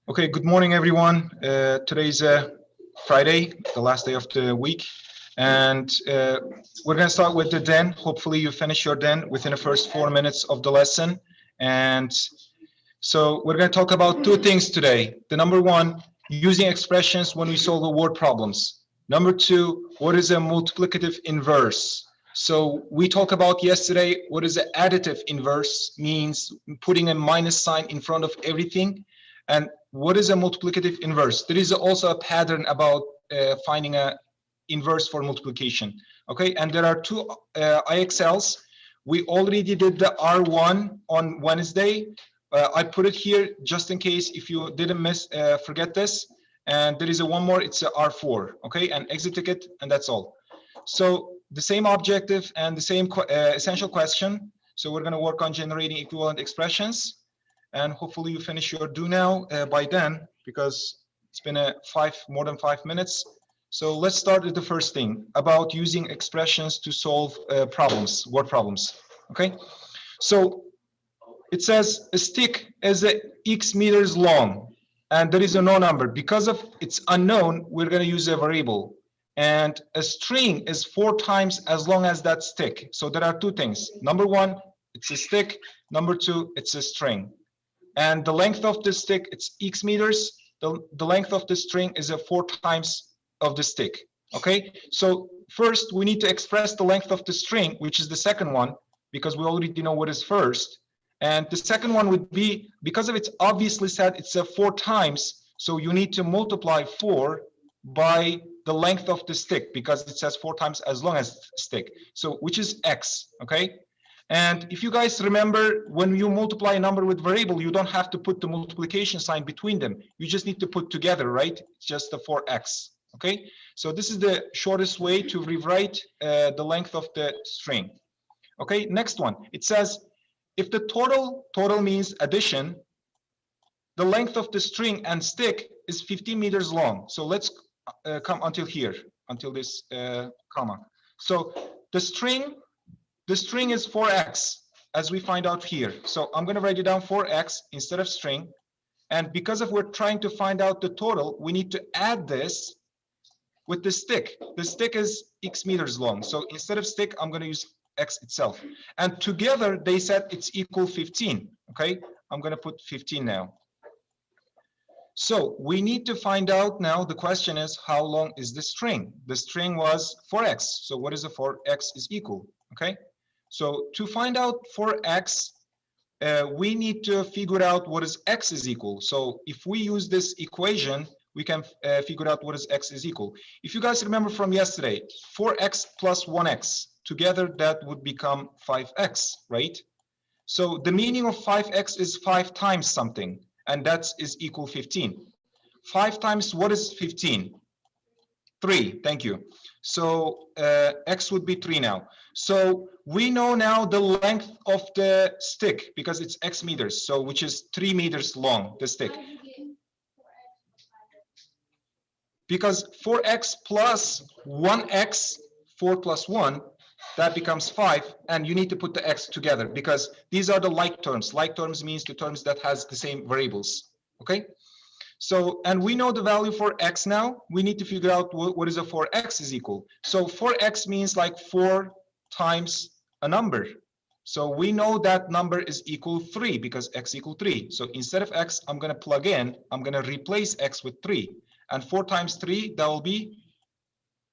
Okay, good morning, everyone. Today's Friday, the last day of the week, and we're going to start with the den. Hopefully, you finish your den within the first 4 minutes of the lesson. And so we're going to talk about two things today. The number one, using expressions when we solve the word problems. Number two, what is a multiplicative inverse? So we talked about yesterday what is an additive inverse, means putting a minus sign in front of everything. And what is a multiplicative inverse? There is also a pattern about finding a inverse for multiplication. Okay, and there are two IXLs. We already did the R1 on Wednesday. I put it here just in case if you didn't forget this. And there is a one more, it's a R4, okay, and exit ticket, and that's all. So the same objective and the same essential question. So we're gonna work on generating equivalent expressions. And hopefully you finish your do now by then, because it's been more than 5 minutes. So let's start with the first thing about using expressions to solve problems, word problems. Okay, so it says a stick is x meters long, and there is a no number. Because of it's unknown, we're going to use a variable. And a string is 4 times as long as that stick. So there are two things. Number one, it's a stick. Number two, it's a string. And the length of the stick, it's x meters. The length of the string is 4 times of the stick. Okay, so first we need to express the length of the string, which is the second one, because we already know what is first. And the second one would be, because of it's obviously said it's 4 times, so you need to multiply 4 by the length of the stick, because it says 4 times as long as stick, so which is x. Okay, and if you guys remember, when you multiply a number with variable, you don't have to put the multiplication sign between them. You just need to put together, right? It's just the 4x. Okay, so this is the shortest way to rewrite the length of the string. Okay, next one. It says if the total means addition, the length of the string and stick is 15 meters long. So let's come until here, until this comma. So the string is 4x, as we find out here. So I'm going to write it down 4x instead of string. And because of we're trying to find out the total, we need to add this with the stick. The stick is x meters long. So instead of stick, I'm going to use x itself. And together they said it's equal 15. Okay, I'm going to put 15 now. So we need to find out now, the question is, how long is the string? The string was 4x. So what is the 4x is equal? Okay, so to find out 4x, we need to figure out what is x is equal. So if we use this equation, we can figure out what is x is equal. If you guys remember from yesterday, 4x plus 1x, together that would become 5x, right? So the meaning of 5x is 5 times something, and that is equal 15. 5 times what is 15? 3, thank you. So x would be 3 now. So we know now the length of the stick, because it's x meters, so which is 3 meters long, the stick. Because 4x plus 1x, 4 plus 1, that becomes 5, and you need to put the x together, because these are the like terms. Like terms means the terms that has the same variables. Okay, so, and we know the value for x now. We need to figure out what is a 4x is equal. So 4x means like 4 times a number. So we know that number is equal 3, because x equal 3. So instead of x, I'm going to plug in, I'm going to replace x with 3. And 4 times 3, that will be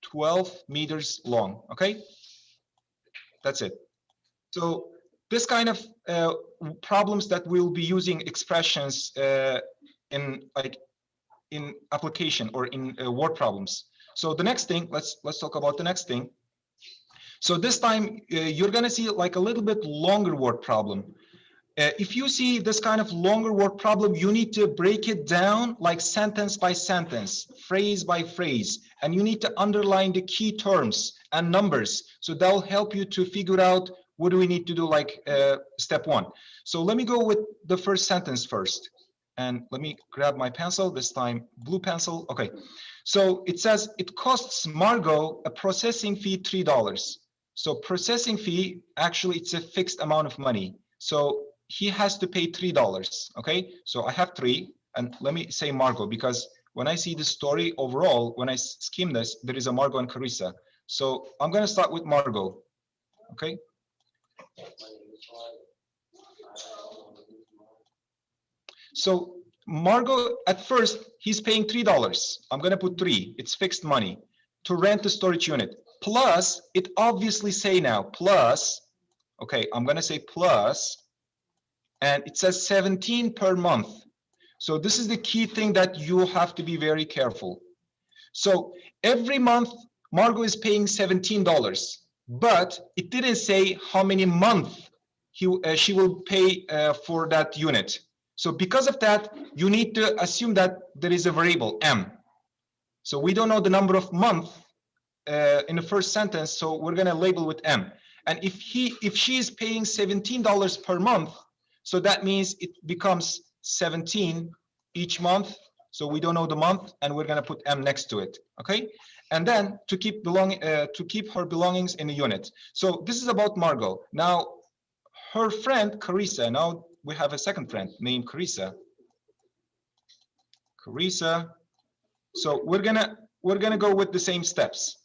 12 meters long. Okay, that's it. So this kind of problems that we'll be using expressions in application or in word problems. So the next thing, let's talk about the next thing. So this time you're going to see like a little bit longer word problem. If you see this kind of longer word problem, you need to break it down like sentence by sentence, phrase by phrase, and you need to underline the key terms and numbers. So that will help you to figure out what do we need to do, like step 1. So let me go with the first sentence first. And let me grab my pencil, this time blue pencil. Okay, so it says it costs Margot a processing fee $3. So processing fee, actually, it's a fixed amount of money. So he has to pay $3. Okay, so I have 3, and let me say Margot, because when I see the story overall, when I skim this, there is a Margot and Carissa. So I'm going to start with Margot. Okay. So Margot, at first, he's paying $3. I'm going to put 3. It's fixed money to rent the storage unit. Plus, it obviously say now, plus, okay, I'm going to say plus, and it says 17 per month. So this is the key thing that you have to be very careful. So every month, Margot is paying $17, but it didn't say how many months she will pay for that unit. So because of that, you need to assume that there is a variable, M. So we don't know the number of months in the first sentence, so we're going to label with M. And if she is paying $17 per month, so that means it becomes 17 each month. So we don't know the month, and we're going to put M next to it. Okay, and then to keep her belongings in the unit. So this is about Margot. Now, her friend Carissa. Now we have a second friend named Carissa. Carissa. So we're gonna go with the same steps.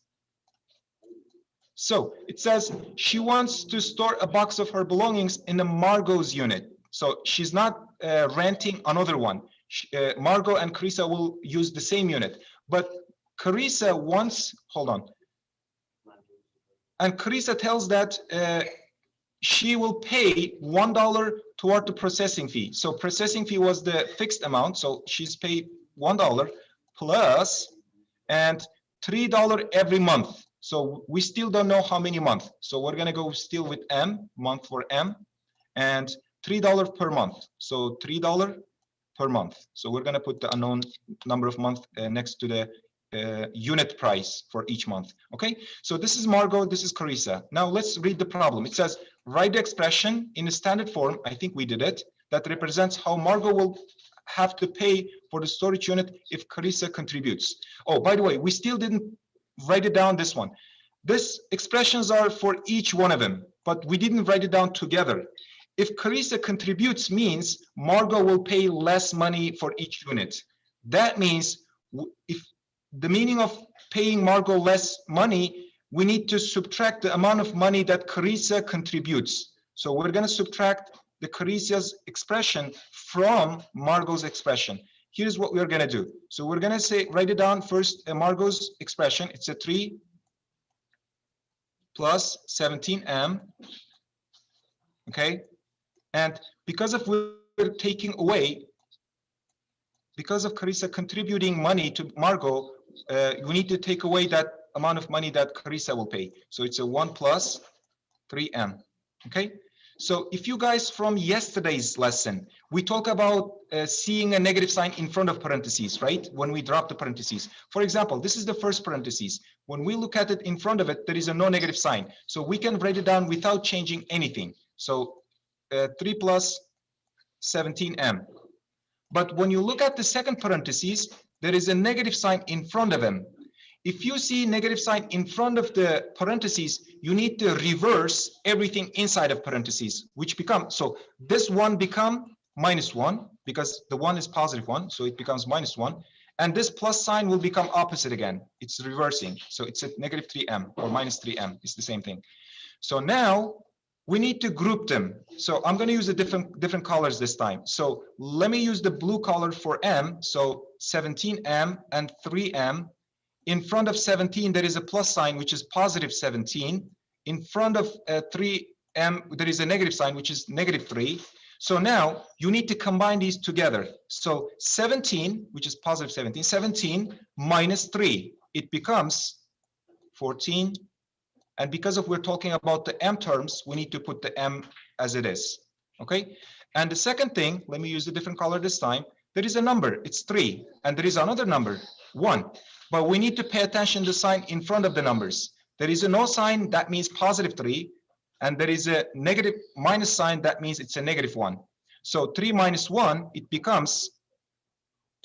So it says she wants to store a box of her belongings in the Margot's unit. So she's not renting another one. Margot and Carissa will use the same unit, but Carissa wants, hold on. And Carissa tells that she will pay $1 toward the processing fee. So processing fee was the fixed amount. So she's paid $1 plus and $3 every month. So we still don't know how many months. So we're gonna go still with M, month for M, and $3 per month. So $3 per month. So we're gonna put the unknown number of months next to the unit price for each month. Okay, so this is Margot, this is Carissa. Now let's read the problem. It says, write the expression in a standard form, I think we did it, that represents how Margot will have to pay for the storage unit if Carissa contributes. Oh, by the way, we still didn't write it down, this one. These expressions are for each one of them, but we didn't write it down together. If Carissa contributes means Margot will pay less money for each unit. That means if the meaning of paying Margot less money, we need to subtract the amount of money that Carissa contributes. So we're going to subtract the Carissa's expression from Margot's expression. Here's what we're going to do. So we're going to say, write it down first, Margot's expression. It's a 3 plus 17M. Okay. And because of we're taking away, because of Carissa contributing money to Margot, we need to take away that amount of money that Carissa will pay. So it's a 1 plus 3M. Okay. So if you guys from yesterday's lesson, we talk about seeing a negative sign in front of parentheses, right? When we drop the parentheses. For example, this is the first parentheses. When we look at it in front of it, there is a no negative sign. So we can write it down without changing anything. So 3 plus 17M. But when you look at the second parentheses, there is a negative sign in front of them. If you see negative sign in front of the parentheses, you need to reverse everything inside of parentheses, which become, so this one become -1 because the 1 is +1, so it becomes -1. And this plus sign will become opposite again. It's reversing. So it's a -3M or -3M. It's the same thing. So now we need to group them. So I'm going to use the different colors this time. So let me use the blue color for M. So 17M and 3M. In front of 17, there is a plus sign, which is +17. In front of 3M, there is a negative sign, which is -3. So now you need to combine these together. So 17, which is +17, 17 minus 3, it becomes 14. And because of we're talking about the M terms, we need to put the M as it is. Okay. And the second thing, let me use a different color this time. There is a number, it's 3, and there is another number, 1. But we need to pay attention to the sign in front of the numbers. There is a no sign, that means +3, and there is a negative minus sign, that means it's a -1. So 3 minus 1, it becomes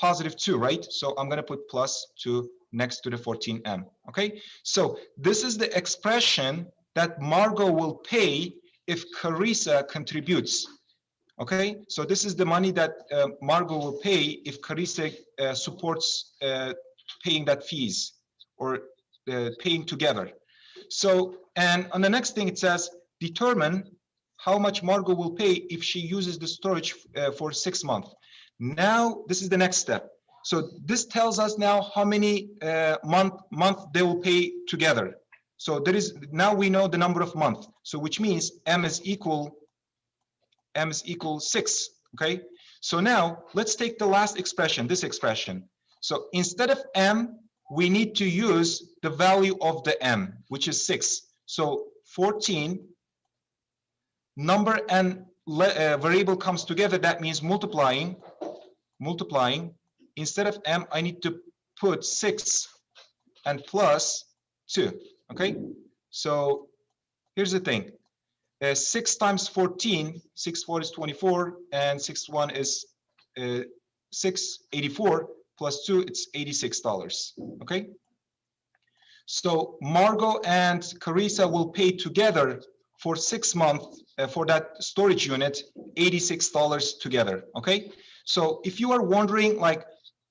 +2, right? So I'm going to put +2 next to the 14M. Okay, so this is the expression that Margot will pay if Carissa contributes. Okay, so this is the money that Margot will pay if Carissa supports paying that fees or paying together. So, and on the next thing it says, determine how much Margot will pay if she uses the storage for 6 months. Now, this is the next step. So this tells us now how many month they will pay together. So there is, now we know the number of months. So which means M is equal 6, okay? So now let's take the last expression, this expression. So instead of M, we need to use the value of the M, which is 6. So 14, number and variable comes together, that means multiplying. Instead of M, I need to put 6 and plus 2, okay? So here's the thing. 6 times 14, 6 4 is 24, and 6 1 is 684, plus 2, it's $86, okay? So Margot and Carissa will pay together for 6 months for that storage unit, $86 together, okay? So if you are wondering, like,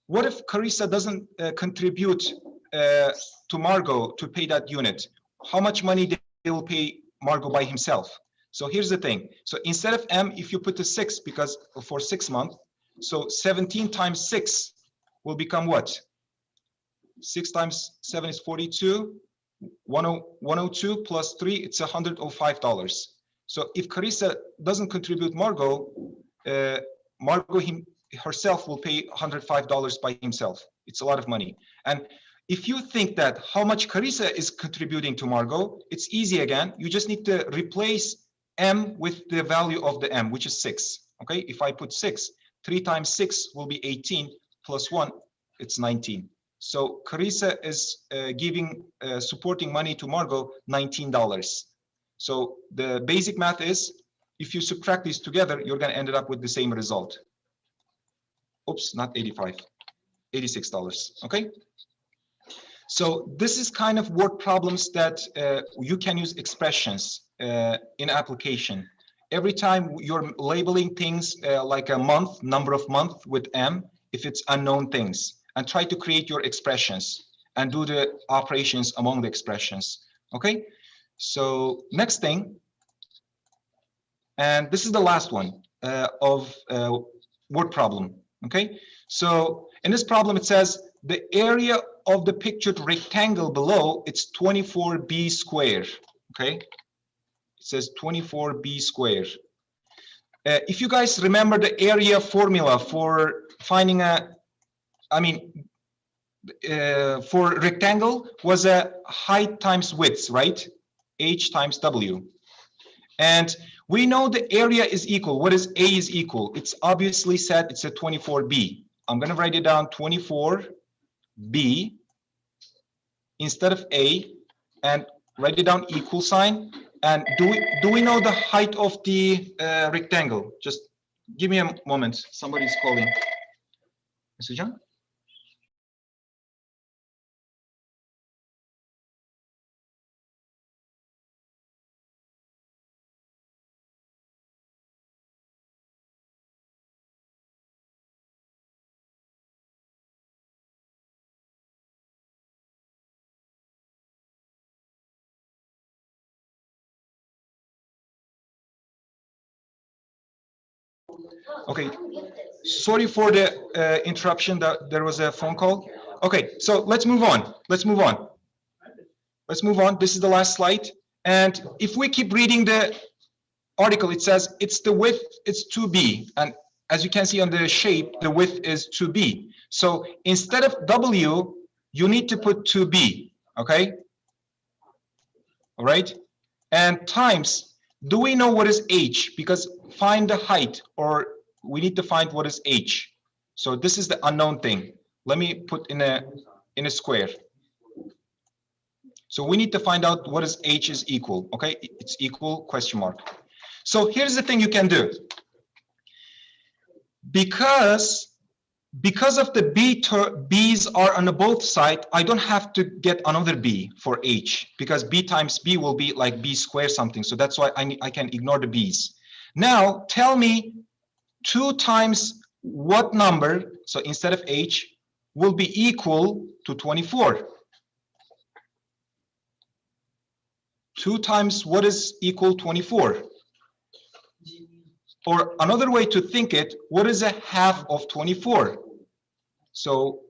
what if Carissa doesn't contribute to Margot to pay that unit? How much money they will pay Margot by himself? So here's the thing. So instead of M, if you put the 6, because for 6 months, so 17 times 6 will become what? 6 times 7 is 42. 102 plus 3, it's $105. So if Carissa doesn't contribute Margot, Margot herself will pay $105 by himself. It's a lot of money. And if you think that how much Carissa is contributing to Margot, it's easy again. You just need to replace M with the value of the M, which is 6. Okay, if I put 6, 3 times 6 will be 18, plus 1, it's 19. So Carissa is supporting money to Margot, $19. So the basic math is, if you subtract these together, you're going to end up with the same result. Oops, not 85, $86, okay? So this is kind of word problems that you can use expressions in application. Every time you're labeling things like a month, number of month with M, if it's unknown things, and try to create your expressions and do the operations among the expressions, okay? So next thing, and this is the last one of word problem, okay? So in this problem, it says the area of the pictured rectangle below, it's 24b squared, okay? It says 24b squared. If you guys remember the area formula for finding for rectangle was a height times width, right? H times W. And we know the area is equal. What is A is equal? It's obviously said it's a 24b. I'm going to write it down 24b instead of A, and write it down equal sign. And do we know the height of the rectangle? Just give me a moment. Somebody's calling. Mr. John? Okay, sorry for the interruption, that there was a phone call. Okay, so let's move on. Let's move on. This is the last slide. And if we keep reading the article, it says it's the width, it's 2b. And as you can see on the shape, the width is 2b. So instead of W, you need to put 2b, okay? All right, and times, do we know what is H? Because find the height, or we need to find what is H. So this is the unknown thing. Let me put in a square. So we need to find out what is H is equal, okay? It's equal question mark. So here's the thing you can do. Because because of the b's are on the both side, I don't have to get another b for h, because b times b will be like b squared something. So that's why I can ignore the b's. Now tell me 2 times what number, so instead of h, will be equal to 24. 2 times what is equal 24? Or another way to think it, what is a half of 24? So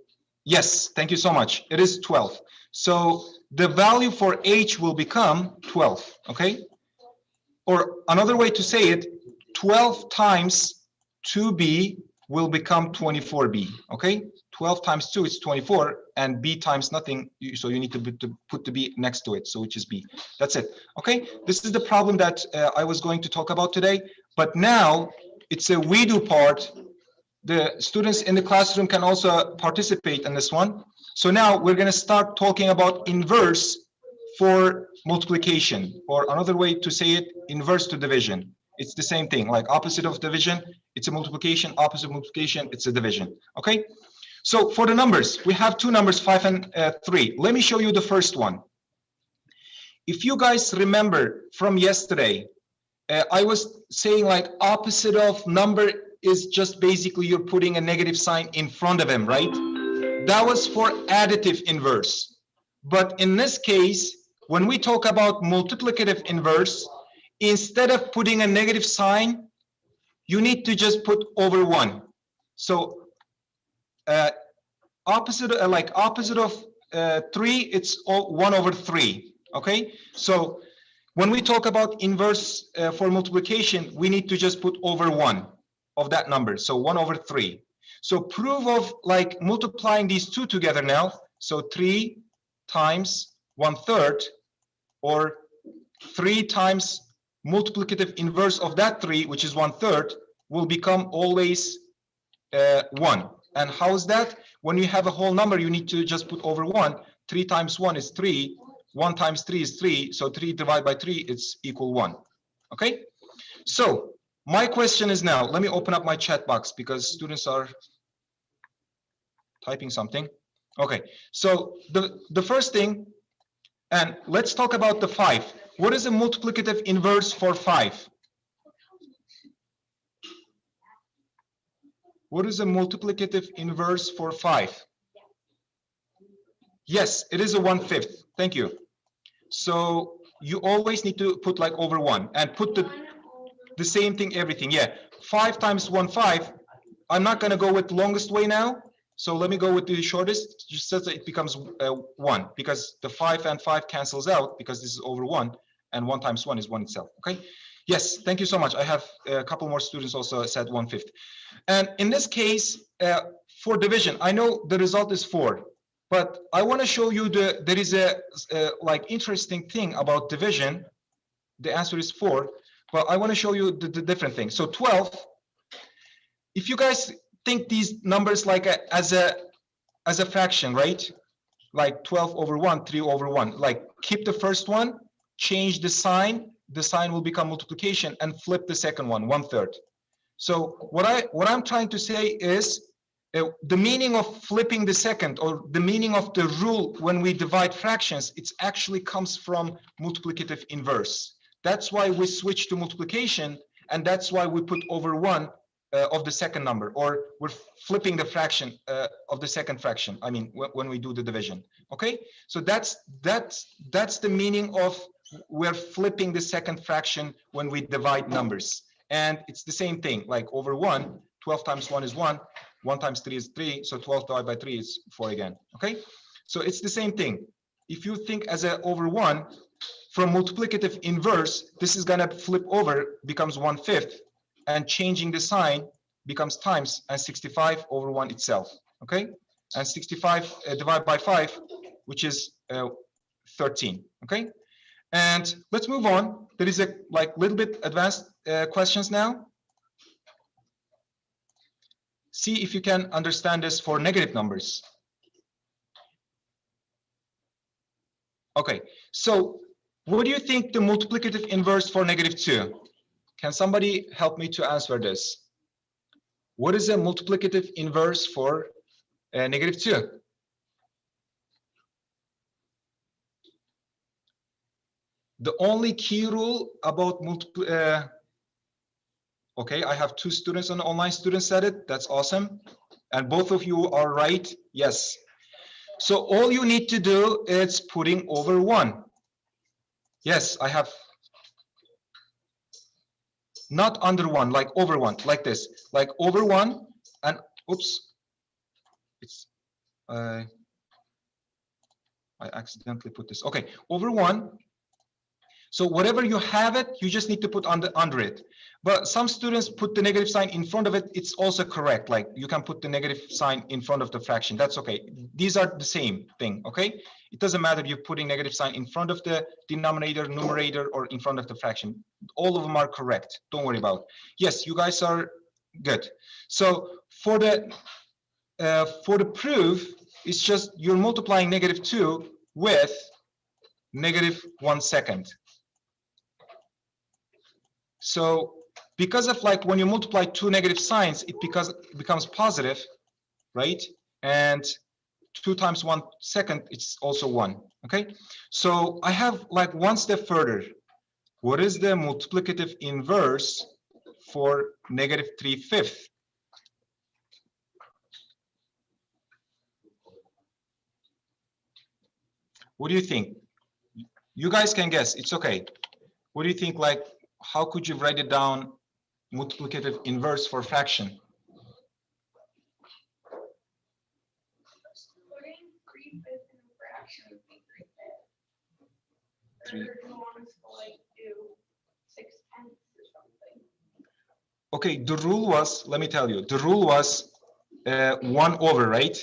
yes, thank you so much. It is 12. So the value for h will become 12, okay? Or another way to say it, 12 times 2b will become 24b, okay? 12 times 2 is 24, and b times nothing, so you need to put the b next to it, so which is b. That's it, okay? This is the problem that I was going to talk about today, but now it's a we do part. The students in the classroom can also participate in this one. So now we're going to start talking about inverse for multiplication, or another way to say it, inverse to division. It's the same thing, like opposite of division, it's a multiplication, opposite of multiplication, it's a division, okay? So for the numbers, we have two numbers, 5 and 3. Let me show you the first one. If you guys remember from yesterday, I was saying like opposite of number is just basically you're putting a negative sign in front of him, right? That was for additive inverse. But in this case, when we talk about multiplicative inverse, instead of putting a negative sign, you need to just put over 1. So opposite of 3, it's 1 over 3, okay? So when we talk about inverse for multiplication, we need to just put over 1 of that number, so 1 over 3. So proof of like multiplying these two together now, so 3 times 1/3, or 3 times multiplicative inverse of that 3, which is 1/3, will become always 1. And how is that? When you have a whole number, you need to just put over 1. 3 times 1 is 3. 1 times 3 is 3. So 3 divided by 3, it's equal 1. Okay? So my question is now, let me open up my chat box because students are typing something. Okay, so the first thing, and let's talk about the 5. What is a multiplicative inverse for 5? What is a multiplicative inverse for 5? Yes, it is a 1/5. Thank you. So you always need to put like over 1 and put the same thing, everything. Yeah, 5 times 1/5. I'm not going to go with longest way now. So let me go with the shortest, just so that it becomes 1, because the 5 and 5 cancels out because this is over 1, and 1 times 1 is 1 itself, okay? Yes, thank you so much. I have a couple more students also said 1/5. And in this case, for division, I know the result is 4, but I want to show you there is a like interesting thing about division. The answer is 4, but I want to show you the different thing. So 12, if you guys think these numbers like as a fraction, right? Like 12 over 1, 3 over 1. Like keep the first one, change the sign will become multiplication, and flip the second one, 1/3. So what I'm trying to say is the meaning of flipping the second, or the meaning of the rule when we divide fractions, it actually comes from multiplicative inverse. That's why we switch to multiplication, and that's why we put over 1 of the second number, or we're flipping the fraction of the second fraction. I mean, when we do the division. Okay, so that's the meaning of we're flipping the second fraction when we divide numbers. And it's the same thing, like over 1, 12 times 1 is 1, 1 times 3 is 3, so 12 divided by 3 is 4 again. Okay, so it's the same thing. If you think as a over 1, from multiplicative inverse, this is gonna flip over, becomes 1/5, and changing the sign becomes times, and 65 over 1 itself. Okay, and 65 divided by 5, which is 13. Okay, and let's move on. There is a like little bit advanced questions now. See if you can understand this for negative numbers. Okay, so what do you think the multiplicative inverse for -2? Can somebody help me to answer this? What is a multiplicative inverse for -2? The only key rule about okay, I have 2 students on the online student said it. That's awesome. And both of you are right. Yes. So all you need to do is putting over 1. Yes, I have not under 1, like over 1, like this, like over 1 and oops, it's I accidentally put this. Okay, over 1. So whatever you have it, you just need to put under it. But some students put the negative sign in front of it. It's also correct. Like you can put the negative sign in front of the fraction. That's okay. These are the same thing. Okay. It doesn't matter if you're putting negative sign in front of the denominator, numerator, or in front of the fraction. All of them are correct. Don't worry about it. Yes, you guys are good. So for the proof, it's just you're multiplying -2 with -1 second. So because of like when you multiply 2 negative signs, it becomes positive, right? And 2 times 1 second, it's also 1. Okay. So I have like one step further. What is the multiplicative inverse for -3/5? What do you think? You guys can guess. It's okay. What do you think? Like, how could you write it down? Multiplicative inverse for fraction. Okay, the rule was, let me tell you, the rule was 1 over, right?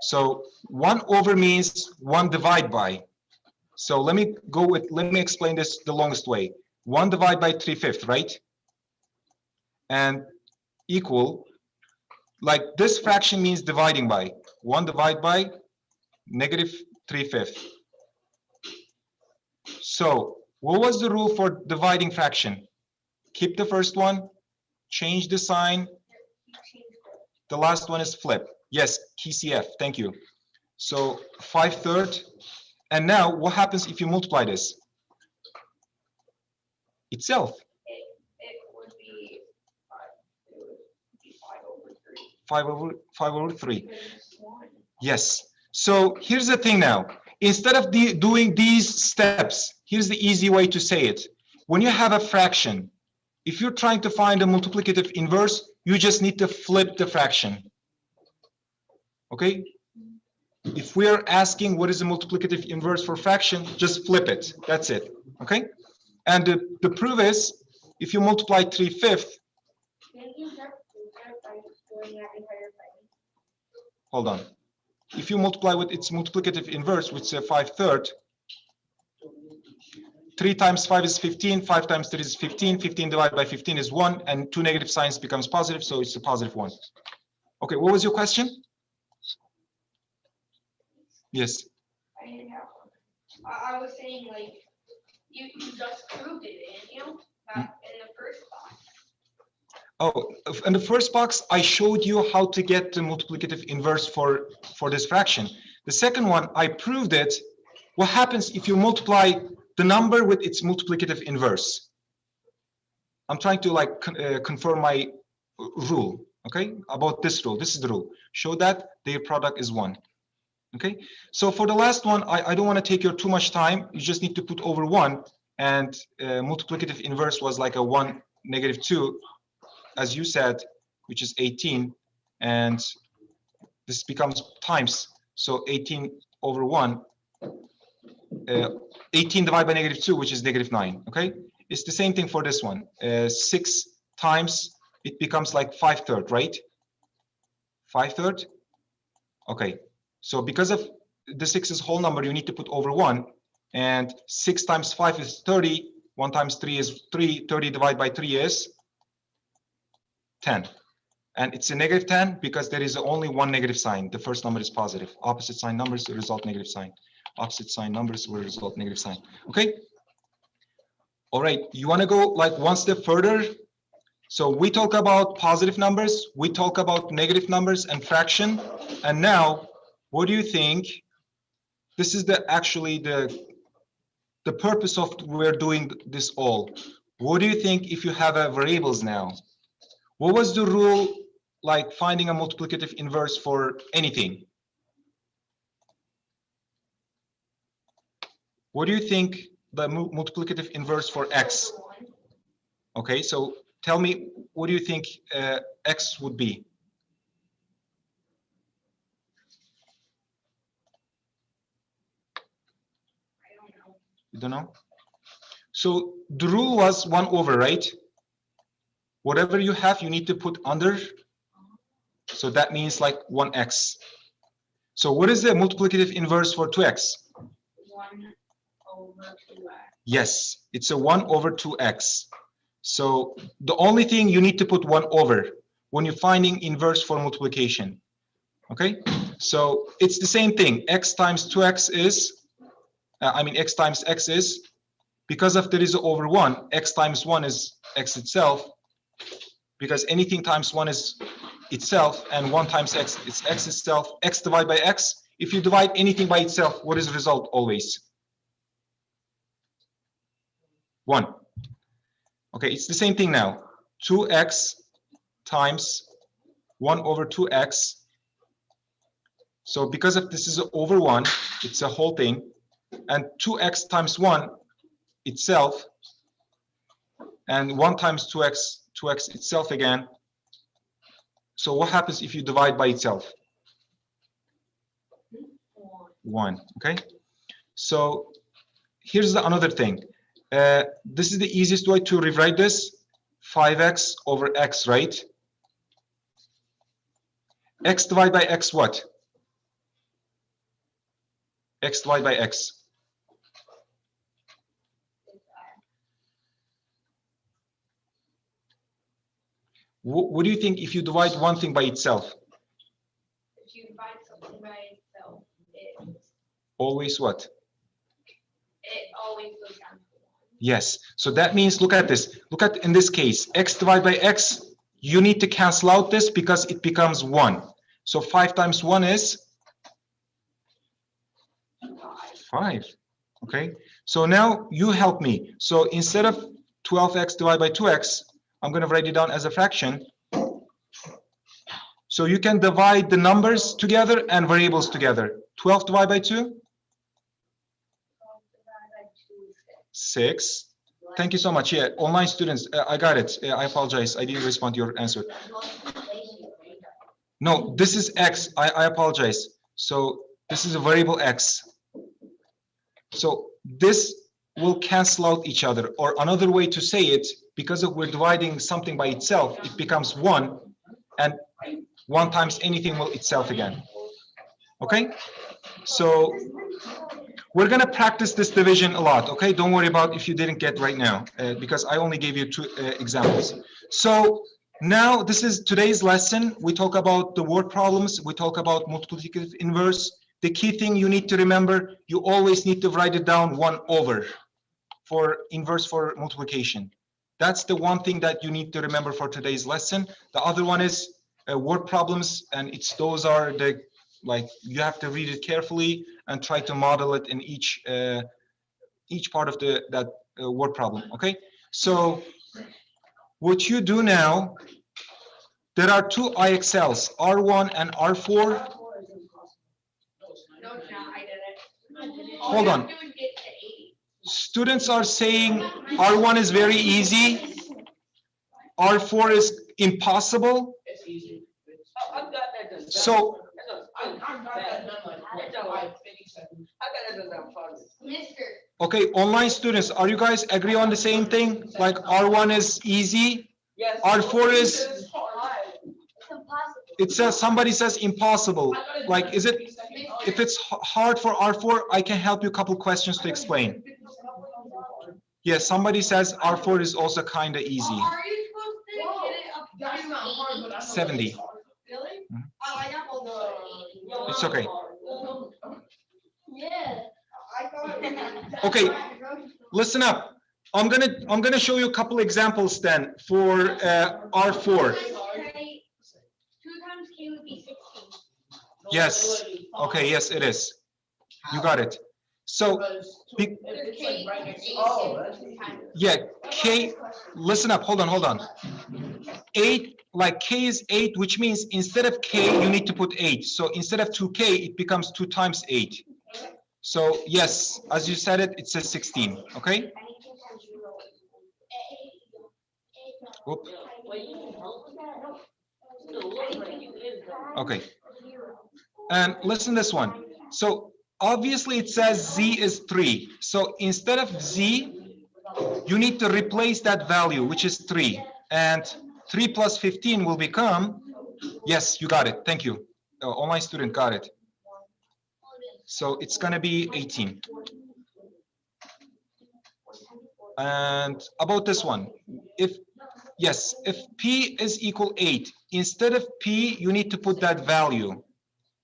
So 1 over means 1 divide by. So let me explain this the longest way. 1 divided by 3/5, right? And equal, like this fraction means dividing by. 1 divided by -3/5. So what was the rule for dividing fraction? Keep the first one, change the sign. The last one is flip. Yes, TCF, thank you. So 5/3. And now what happens if you multiply this? Itself. It would be 5 over 3. Yes. So here's the thing now. Instead of doing these steps, here's the easy way to say it. When you have a fraction, if you're trying to find a multiplicative inverse, you just need to flip the fraction. Okay? If we are asking what is the multiplicative inverse for fraction, just flip it. That's it. Okay? And the proof is, if you multiply 3/5, hold on. If you multiply with its multiplicative inverse, which is 5/3, 3 times 5 is 15, 5 times 3 is 15, 15 divided by 15 is 1, and 2 negative signs becomes positive, so it's a positive 1. Okay, what was your question? Yes. I didn't have one. I was saying, like, you just proved it, didn't you? That in the first box. Oh, in the first box, I showed you how to get the multiplicative inverse for this fraction. The second one, I proved it. What happens if you multiply the number with its multiplicative inverse? I'm trying to like confirm my rule, okay? About this rule. This is the rule. Show that their product is 1. Okay, so for the last one, I don't want to take your too much time. You just need to put over 1, and multiplicative inverse was like a 1 -2, as you said, which is 18, and this becomes times. So 18 over 1, 18 divided by -2, which is -9. Okay, it's the same thing for this one. 6 times, it becomes like 5/3, right? 5/3. Okay. So because of the 6 is whole number, you need to put over 1. And 6 times 5 is 30. 1 times 3 is 3. 30 divided by 3 is 10. And it's a -10 because there is only one negative sign. The first number is positive. Opposite sign numbers will result negative sign. Opposite sign numbers will result negative sign. Okay? All right. You want to go like one step further? So we talk about positive numbers, we talk about negative numbers and fraction. And now, what do you think? This is actually the purpose of we're doing this all. What do you think if you have a variables now? What was the rule like finding a multiplicative inverse for anything? What do you think the multiplicative inverse for x? Okay, so tell me, what do you think x would be? You don't know? So the rule was 1 over, right? Whatever you have, you need to put under. So that means like 1x. So what is the multiplicative inverse for 2x? 1 over 2x. Yes, it's a 1 over 2x. So the only thing you need to put 1 over when you're finding inverse for multiplication. Okay, so it's the same thing. X times 2x is, x times x is, because of there is over 1, x times 1 is x itself, because anything times 1 is itself, and 1 times x is x itself. X divided by x. If you divide anything by itself, what is the result always? 1. Okay, it's the same thing now. 2x times 1 over 2x. So because of this is over 1, it's a whole thing. And 2x times 1 itself, and 1 times 2x itself again. So what happens if you divide by itself? 1, okay? So here's another thing. This is the easiest way to rewrite this. 5x over x, right? X divided by x what? X divided by x. What do you think if you divide one thing by itself? If you divide something by itself, always what? It always goes down to 1. Yes. So that means, look at this. Look at in this case, x divided by x, you need to cancel out this because it becomes 1. So 5 times 1 is 5. Okay. So now you help me. So instead of 12x divided by 2x, I'm going to write it down as a fraction. So you can divide the numbers together and variables together. 12 divided by 2? 6. Thank you so much. Yeah, online students, I got it. I apologize. I didn't respond to your answer. No, this is x. I apologize. So this is a variable x. So this will cancel out each other. Or another way to say it, because we're dividing something by itself, it becomes 1, and 1 times anything will itself again. Okay? So we're going to practice this division a lot. Okay? Don't worry about if you didn't get right now, because I only gave you 2 examples. So now this is today's lesson. We talk about the word problems. We talk about multiplicative inverse. The key thing you need to remember, you always need to write it down 1 over for inverse for multiplication. That's the one thing that you need to remember for today's lesson. The other one is word problems, and those are the, like, you have to read it carefully and try to model it in each part of that word problem. Okay, so what you do now, there are 2 IXLs, R1 and R4. No, it's not. I did it. Hold on. Students are saying R1 is very easy. R4 is impossible. It's easy. So okay, online students, are you guys agree on the same thing? Like R1 is easy, Yes. R4 is, it says, somebody says impossible. Like, is it, if it's hard for R4, I can help you a couple questions to explain. Yes, somebody says R4 is also kind of easy. Are you supposed to get it up to 70. Really? Mhm. Oh, I got It's okay. Yeah. Okay, listen up. I'm gonna show you a couple examples then for R4. 2 times k would be 16. Yes. Okay. Yes, it is. You got it. So, yeah, k. Listen up. Hold on. 8, like k is 8, which means instead of k, you need to put 8. So instead of 2k, it becomes 2 times 8. So yes, as you said it, it says 16. Okay. Oop. Okay. And listen to this one. So obviously it says z is 3. So instead of z, you need to replace that value, which is 3. And 3 plus 15 will become, yes, you got it. Thank you. Online student got it. So it's going to be 18. And about this one, if p is equal 8, instead of p, you need to put that value.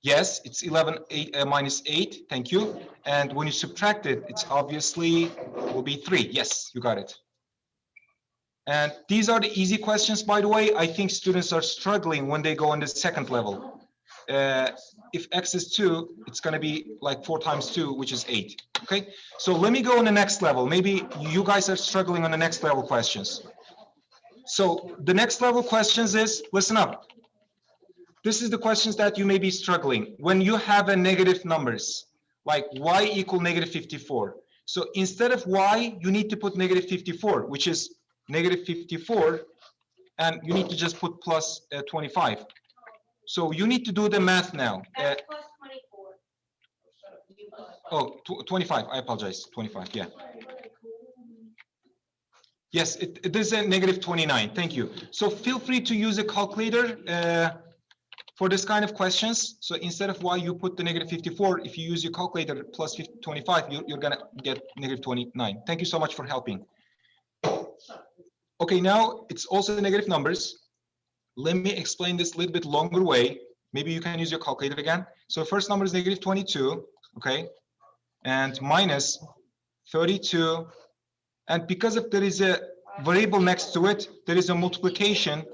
Yes, it's 11 minus 8. Thank you. And when you subtract it, it's obviously will be 3. Yes, you got it. And these are the easy questions, by the way. I think students are struggling when they go on the second level. If x is 2, it's going to be like 4 times 2, which is 8. Okay, so let me go on the next level. Maybe you guys are struggling on the next level questions. So the next level questions is, listen up. This is the questions that you may be struggling when you have a negative numbers, like y equal negative 54. So instead of y, you need to put negative 54, which is negative 54, and you need to just put plus 25. So you need to do the math now. That's plus 24. 25, I apologize, 25, yeah. Yes, it is a negative 29, thank you. So feel free to use a calculator for this kind of questions. So instead of y, you put the negative 54. If you use your calculator plus 25, you're gonna get negative 29. Thank you so much for helping. Okay, now it's also negative numbers. Let me explain this a little bit longer way. Maybe you can use your calculator again. So first number is negative 22, okay? And minus 32. And because if there is a variable next to it, there is a multiplication.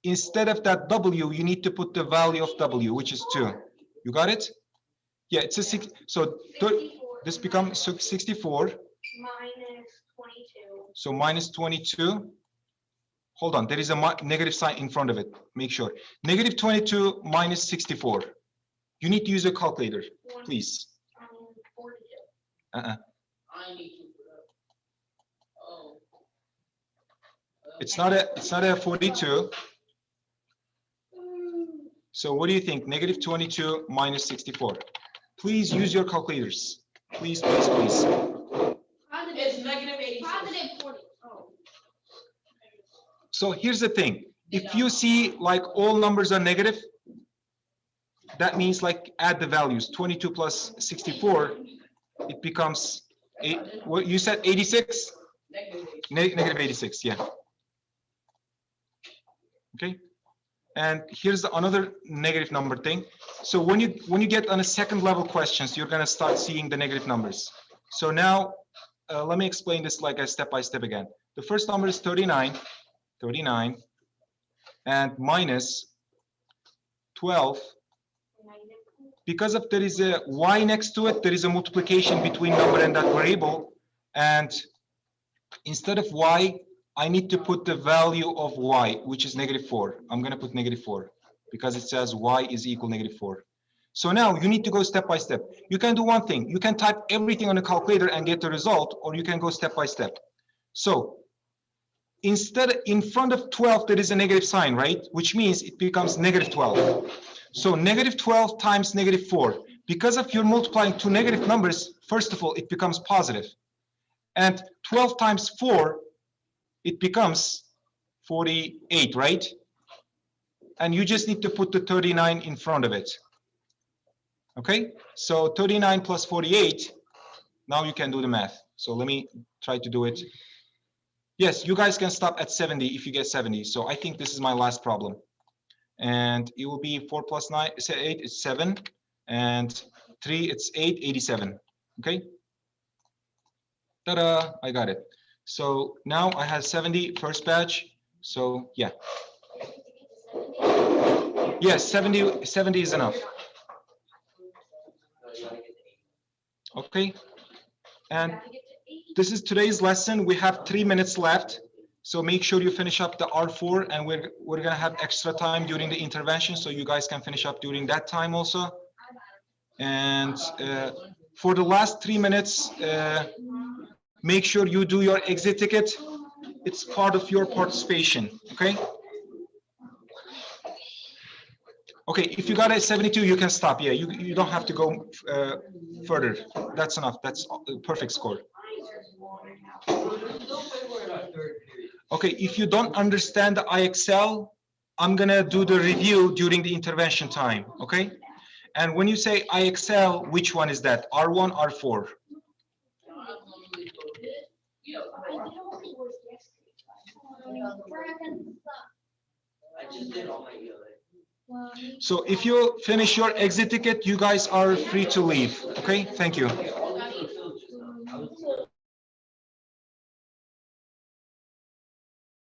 Instead of that w, you need to put the value of w, which is 2. You got it? Yeah, it's a 6. So this becomes 64. Minus 22. So minus 22. Hold on, there is a negative sign in front of it. Make sure. Negative 22 minus 64. You need to use a calculator, please. 42. It's not a 42. So what do you think? Negative 22 minus 64. Please use your calculators. Please. It's negative 86. Positive 40. Oh. So here's the thing. If you see like all numbers are negative, that means like add the values. 22 plus 64, it becomes 8. What you said 86? Negative 86, yeah. Okay. And here's another negative number thing. So when you get on a second level questions, you're going to start seeing the negative numbers. So now let me explain this like a step by step again. The first number is 39, and minus 12. Because if there is a y next to it, there is a multiplication between number and that variable. And instead of y, I need to put the value of y, which is negative 4. I'm going to put negative 4 because it says y is equal negative 4. So now you need to go step by step. You can do one thing. You can type everything on a calculator and get the result, or you can go step by step. So instead, in front of 12, there is a negative sign, right? Which means it becomes negative 12. So negative 12 times negative 4. Because if you're multiplying two negative numbers, first of all, it becomes positive. And 12 times 4, it becomes 48, right? And you just need to put the 39 in front of it. Okay, so 39 plus 48, now you can do the math. So let me try to do it. Yes, you guys can stop at 70 if you get 70. So I think this is my last problem. And it will be 4 plus 9, 8 is 7. And 3, it's 8, 87. Okay. Ta-da, I got it. So now I had 70 first batch. So yeah. Yes, 70 is enough. Okay. And this is today's lesson. We have 3 minutes left. So make sure you finish up the R4, and we're gonna have extra time during the intervention, so you guys can finish up during that time also. And for the last 3 minutes, make sure you do your exit ticket. It's part of your participation, okay? Okay, if you got a 72, you can stop. Yeah, you don't have to go further. That's enough. That's a perfect score. Okay, if you don't understand the IXL, I'm gonna do the review during the intervention time, okay? And when you say IXL, which one is that? R1, R4? So if you finish your exit ticket, you guys are free to leave, okay? Thank you.